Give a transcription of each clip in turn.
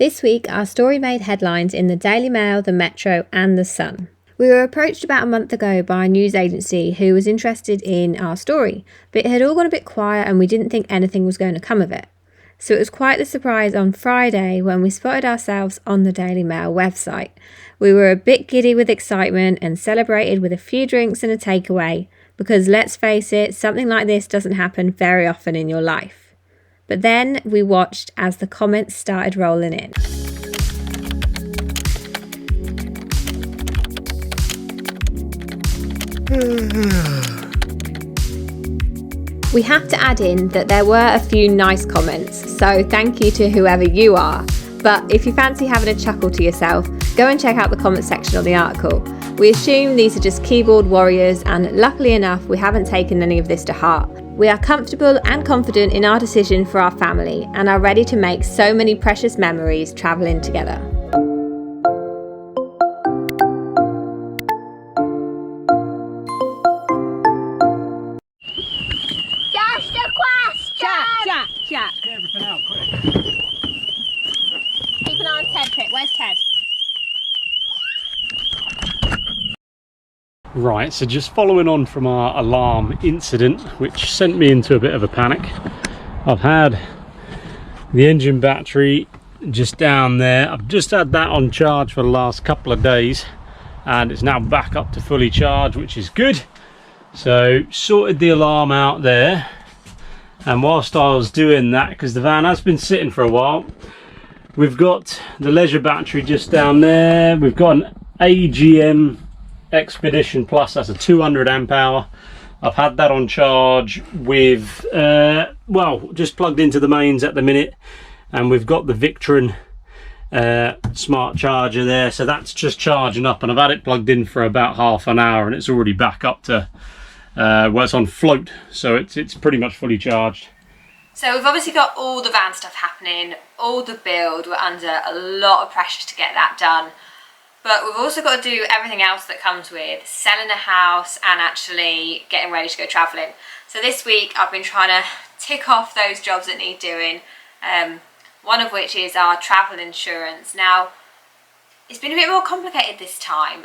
This week, our story made headlines in the Daily Mail, the Metro and the Sun. We were approached about a month ago by a news agency who was interested in our story, but it had all gone a bit quiet and we didn't think anything was going to come of it. So it was quite the surprise on Friday when we spotted ourselves on the Daily Mail website. We were a bit giddy with excitement and celebrated with a few drinks and a takeaway, because let's face it, something like this doesn't happen very often in your life. But then we watched as the comments started rolling in. We have to add in that there were a few nice comments, so thank you to whoever you are. But if you fancy having a chuckle to yourself, go and check out the comment section of the article. We assume these are just keyboard warriors, and luckily enough, we haven't taken any of this to heart. We are comfortable and confident in our decision for our family and are ready to make so many precious memories travelling together. Just a question! Jack! Get everything out quick. Keep an eye on Ted, Pip. Where's Ted? Right, so just following on from our alarm incident, which sent me into a bit of a panic, I've had the engine battery just down there. I've just had that on charge for the last couple of days and it's now back up to fully charged, which is good. So sorted the alarm out there, and whilst I was doing that, because the van has been sitting for a while, we've got the leisure battery just down there. We've got an AGM Expedition Plus, that's a 200 amp hour. I've had that on charge with well, just plugged into the mains at the minute, and we've got the Victron smart charger there, so that's just charging up, and I've had it plugged in for about half an hour and it's already back up to well, it's on float, so it's pretty much fully charged. So we've obviously got all the van stuff happening, all the build. We're under a lot of pressure to get that done. But we've also got to do everything else that comes with selling a house and actually getting ready to go travelling. So this week I've been trying to tick off those jobs that need doing, one of which is our travel insurance. Now, it's been a bit more complicated this time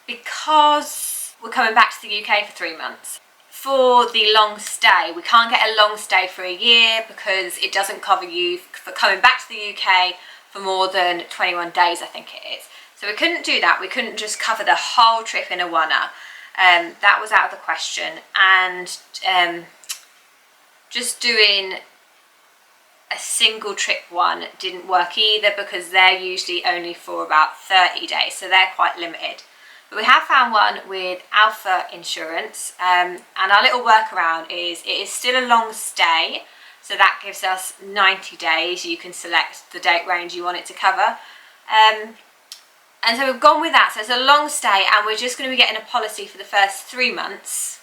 because we're coming back to the UK for 3 months. For the long stay, we can't get a long stay for a year because it doesn't cover you for coming back to the UK for more than 21 days, I think it is. So we couldn't do that. We couldn't just cover the whole trip in a one-er. That was out of the question. And just doing a single trip one didn't work either, because they're usually only for about 30 days. So they're quite limited. But we have found one with Alpha Insurance. And our little workaround is it is still a long stay. So that gives us 90 days. You can select the date range you want it to cover. And so we've gone with that. So it's a long stay, and we're just going to be getting a policy for the first 3 months.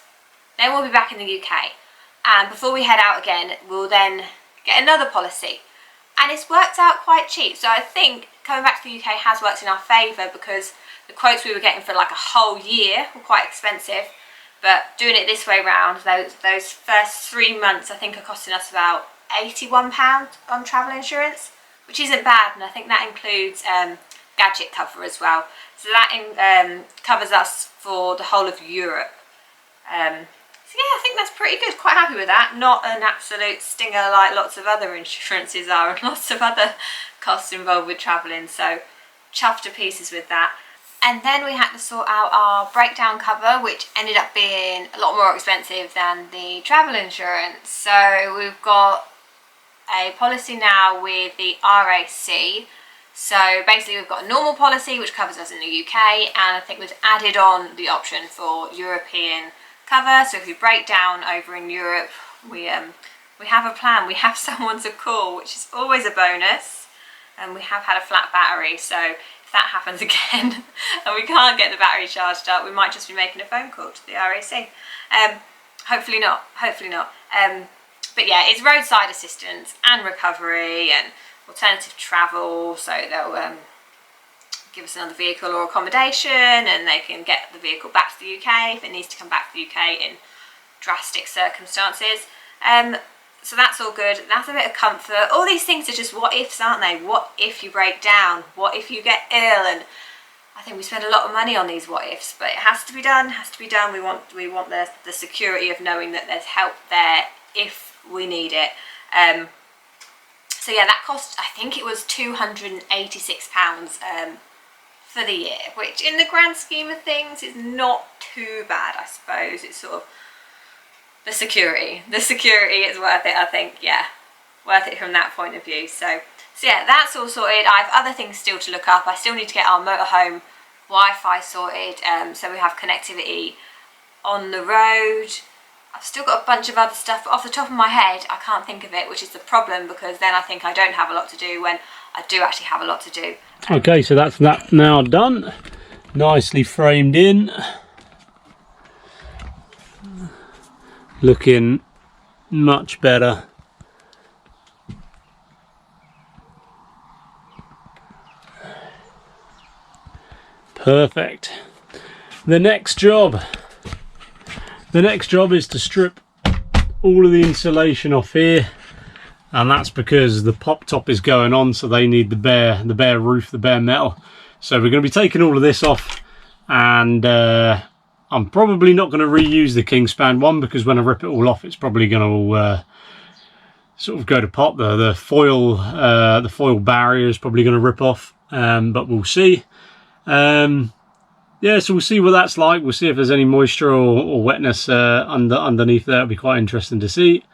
Then we'll be back in the UK. And before we head out again, we'll then get another policy. And it's worked out quite cheap. So I think coming back to the UK has worked in our favour, because the quotes we were getting for like a whole year were quite expensive. But doing it this way round, those first 3 months I think are costing us about £81 on travel insurance, which isn't bad. And I think that includes gadget cover as well, so that covers us for the whole of Europe. So yeah, I think that's pretty good. Quite happy with that. Not an absolute stinger like lots of other insurances are, and lots of other costs involved with travelling, so chuffed to pieces with that. And then we had to sort out our breakdown cover, which ended up being a lot more expensive than the travel insurance. So we've got a policy now with the RAC. So basically we've got a normal policy which covers us in the UK, and I think we've added on the option for European cover. So if we break down over in Europe, we have a plan, we have someone to call, which is always a bonus. And we have had a flat battery, so if that happens again and we can't get the battery charged up, we might just be making a phone call to the RAC. Hopefully not. But yeah, it's roadside assistance and recovery and alternative travel, so they'll give us another vehicle or accommodation, and they can get the vehicle back to the UK if it needs to come back to the UK in drastic circumstances. So that's all good. That's a bit of comfort. All these things are just what ifs, aren't they? What if you break down? What if you get ill? And I think we spend a lot of money on these what ifs, but it has to be done. Has to be done. We want the security of knowing that there's help there if we need it. So yeah, that cost, I think it was £286 for the year, which in the grand scheme of things is not too bad, I suppose. It's sort of the security is worth it, I think. Yeah, worth it from that point of view. So yeah, that's all sorted. I have other things still to look up. I still need to get our motorhome Wi-Fi sorted, so we have connectivity on the road. I've still got a bunch of other stuff, but off the top of my head I can't think of it, which is the problem, because then I think I don't have a lot to do when I do actually have a lot to do. Okay, so that's that now done, nicely framed in, looking much better. Perfect. The next job is to strip all of the insulation off here, and that's because the pop top is going on, so they need the bare roof, the bare metal. So we're going to be taking all of this off, and I'm probably not going to reuse the Kingspan one, because when I rip it all off it's probably going to sort of go to pop. The foil barrier is probably going to rip off, but we'll see. Yeah, so we'll see what that's like. We'll see if there's any moisture or wetness underneath there. It'll be quite interesting to see.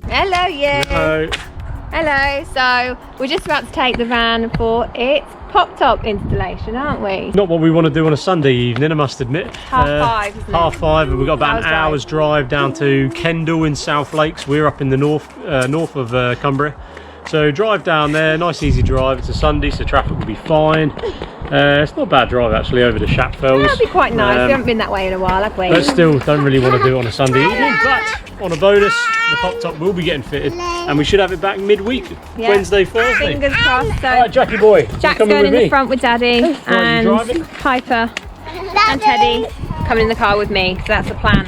Hello, you. Hello. Hello. So we're just about to take the van for its pop-top installation, aren't we? Not what we want to do on a Sunday evening, I must admit. 5:30, isn't it? 5:30, and we've got about an hour's drive down to Kendal in South Lakes. We're up in the north of Cumbria. So drive down there, nice easy drive. It's a Sunday, so traffic will be fine. It's not a bad drive actually over to Shapfells. That'll be quite nice. We haven't been that way in a while, have we? But still, don't really want to do it on a Sunday evening. But on a bonus, the pop top will be getting fitted, and we should have it back midweek, Yeah. Wednesday, Thursday. Fingers crossed. So All right, Jackie boy, Jack's coming going with in me. the front with Daddy, you and driving? Piper and Teddy coming in the car with me. So that's the plan.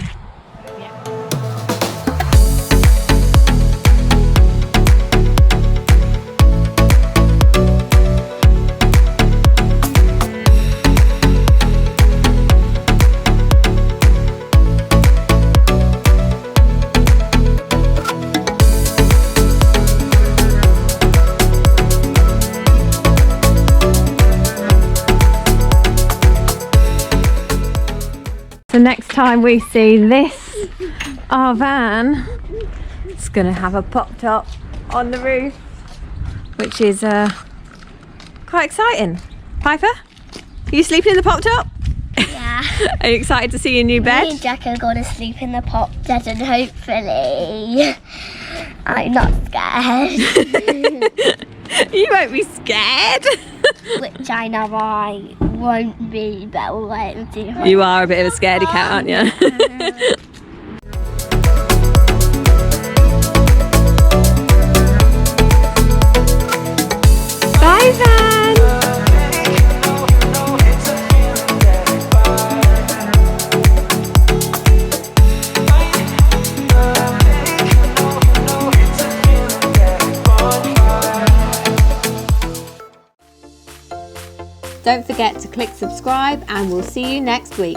The next time we see this, our van, it's going to have a pop top on the roof, which is quite exciting. Piper, are you sleeping in the pop top? Yeah. Are you excited to see your new Me bed? and Jack are going to sleep in the pop bed, and hopefully I'm not scared. You won't be scared. Which I know I won't be, but we'll wait and see. You are a bit of a scaredy cat, aren't you? Bye, van. Don't forget to click subscribe, and we'll see you next week.